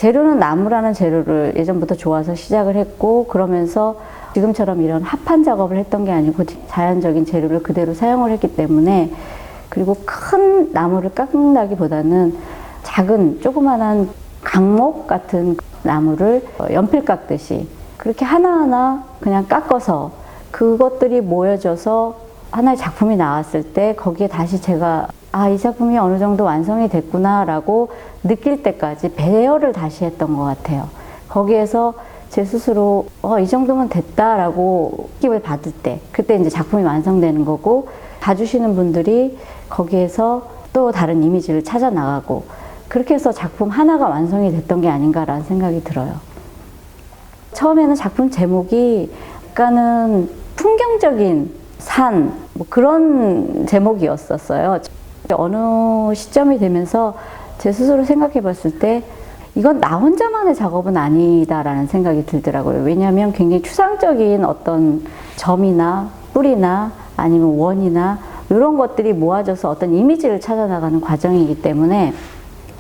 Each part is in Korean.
재료는 나무라는 재료를 예전부터 좋아서 시작을 했고, 그러면서 지금처럼 이런 합판 작업을 했던 게 아니고 자연적인 재료를 그대로 사용을 했기 때문에, 그리고 큰 나무를 깎는다기보다는 작은 조그만한 강목 같은 나무를 연필 깎듯이 그렇게 하나하나 그냥 깎아서 그것들이 모여져서 하나의 작품이 나왔을 때 거기에 다시 제가 이 작품이 어느 정도 완성이 됐구나 라고 느낄 때까지 배열을 다시 했던 것 같아요. 거기에서 제 스스로 이 정도면 됐다라고 느낌을 받을 때, 그때 이제 작품이 완성되는 거고, 봐주시는 분들이 거기에서 또 다른 이미지를 찾아 나가고, 그렇게 해서 작품 하나가 완성이 됐던 게 아닌가라는 생각이 들어요. 처음에는 작품 제목이 약간은 풍경적인 산, 뭐 그런 제목이었었어요. 어느 시점이 되면서 제 스스로 생각해 봤을 때 이건 나 혼자만의 작업은 아니다라는 생각이 들더라고요. 왜냐하면 굉장히 추상적인 어떤 점이나 뿌리나 아니면 원이나 이런 것들이 모아져서 어떤 이미지를 찾아나가는 과정이기 때문에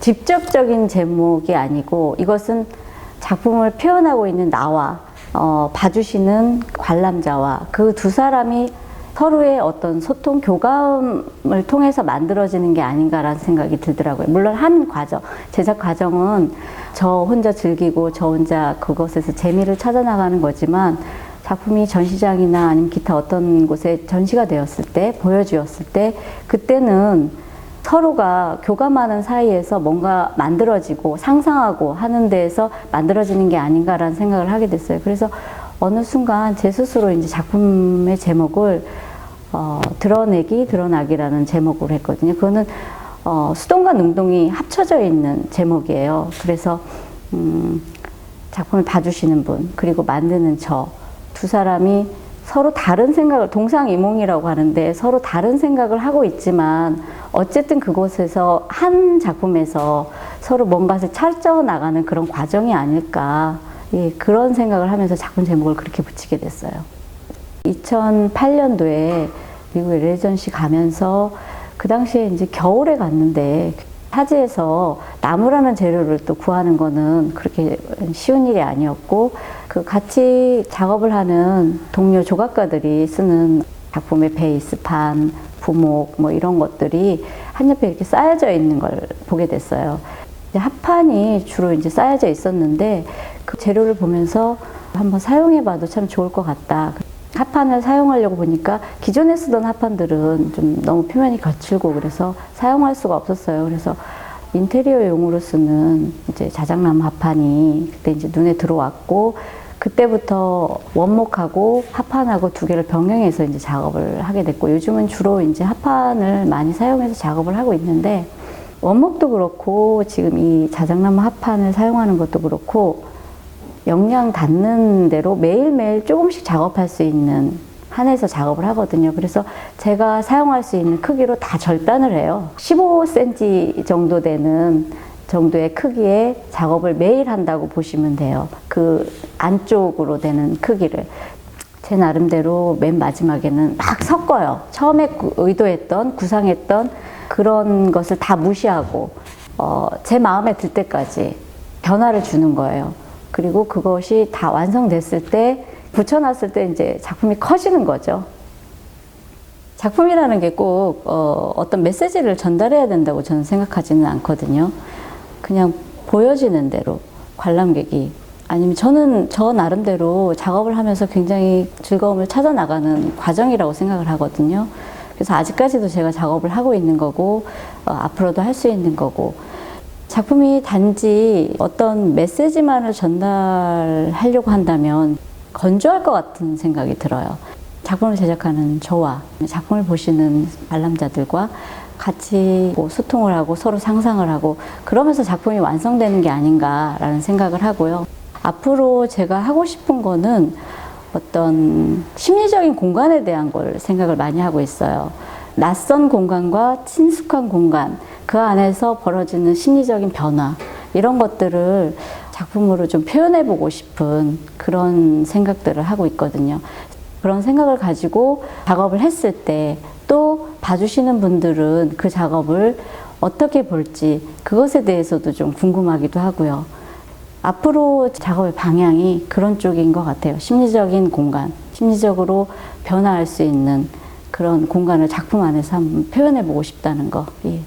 직접적인 제목이 아니고, 이것은 작품을 표현하고 있는 나와 봐주시는 관람자와 그 두 사람이 서로의 어떤 소통, 교감을 통해서 만들어지는 게 아닌가라는 생각이 들더라고요. 물론 한 과정, 제작 과정은 저 혼자 즐기고 저 혼자 그것에서 재미를 찾아나가는 거지만, 작품이 전시장이나 아니면 기타 어떤 곳에 전시가 되었을 때, 보여주었을 때, 그때는 서로가 교감하는 사이에서 뭔가 만들어지고 상상하고 하는 데에서 만들어지는 게 아닌가라는 생각을 하게 됐어요. 그래서 어느 순간 제 스스로 이제 작품의 제목을 드러나기라는 제목으로 했거든요. 그거는 수동과 능동이 합쳐져 있는 제목이에요. 그래서 작품을 봐주시는 분, 그리고 만드는 저 두 사람이 서로 다른 생각을, 동상이몽이라고 하는데 서로 다른 생각을 하고 있지만 어쨌든 그곳에서 한 작품에서 서로 뭔가를 찾아 나가는 그런 과정이 아닐까, 그런 생각을 하면서 작품 제목을 그렇게 붙이게 됐어요. 2008년도에 미국에 레전시 가면서 그 당시에 이제 겨울에 갔는데, 타지에서 나무라는 재료를 또 구하는 거는 그렇게 쉬운 일이 아니었고, 그 같이 작업을 하는 동료 조각가들이 쓰는 작품의 베이스판, 부목 뭐 이런 것들이 한 옆에 이렇게 쌓여져 있는 걸 보게 됐어요. 이제 합판이 주로 이제 쌓여져 있었는데, 그 재료를 보면서 한번 사용해봐도 참 좋을 것 같다. 합판을 사용하려고 보니까 기존에 쓰던 합판들은 좀 너무 표면이 거칠고 그래서 사용할 수가 없었어요. 그래서 인테리어용으로 쓰는 이제 자작나무 합판이 그때 이제 눈에 들어왔고, 그때부터 원목하고 합판하고 두 개를 병행해서 이제 작업을 하게 됐고, 요즘은 주로 이제 합판을 많이 사용해서 작업을 하고 있는데, 원목도 그렇고 지금 이 자작나무 합판을 사용하는 것도 그렇고 역량 닿는 대로 매일매일 조금씩 작업할 수 있는 한에서 작업을 하거든요. 그래서 제가 사용할 수 있는 크기로 다 절단을 해요. 15cm 정도 되는 정도의 크기의 작업을 매일 한다고 보시면 돼요. 그 안쪽으로 되는 크기를. 제 나름대로 맨 마지막에는 막 섞어요. 처음에 의도했던, 구상했던 그런 것을 다 무시하고 제 마음에 들 때까지 변화를 주는 거예요. 그리고 그것이 다 완성됐을 때, 붙여놨을 때 이제 작품이 커지는 거죠. 작품이라는 게 꼭 어떤 메시지를 전달해야 된다고 저는 생각하지는 않거든요. 그냥 보여지는 대로 관람객이, 아니면 저는 저 나름대로 작업을 하면서 굉장히 즐거움을 찾아 나가는 과정이라고 생각을 하거든요. 그래서 아직까지도 제가 작업을 하고 있는 거고, 앞으로도 할 수 있는 거고, 작품이 단지 어떤 메시지만을 전달하려고 한다면 건조할 것 같은 생각이 들어요. 작품을 제작하는 저와 작품을 보시는 관람자들과 같이 소통을 하고 서로 상상을 하고 그러면서 작품이 완성되는 게 아닌가라는 생각을 하고요. 앞으로 제가 하고 싶은 거는 어떤 심리적인 공간에 대한 걸 생각을 많이 하고 있어요. 낯선 공간과 친숙한 공간, 그 안에서 벌어지는 심리적인 변화, 이런 것들을 작품으로 좀 표현해보고 싶은 그런 생각들을 하고 있거든요. 그런 생각을 가지고 작업을 했을 때 또 봐주시는 분들은 그 작업을 어떻게 볼지 그것에 대해서도 좀 궁금하기도 하고요. 앞으로 작업의 방향이 그런 쪽인 것 같아요. 심리적인 공간, 심리적으로 변화할 수 있는 그런 공간을 작품 안에서 한번 표현해 보고 싶다는 거. 예.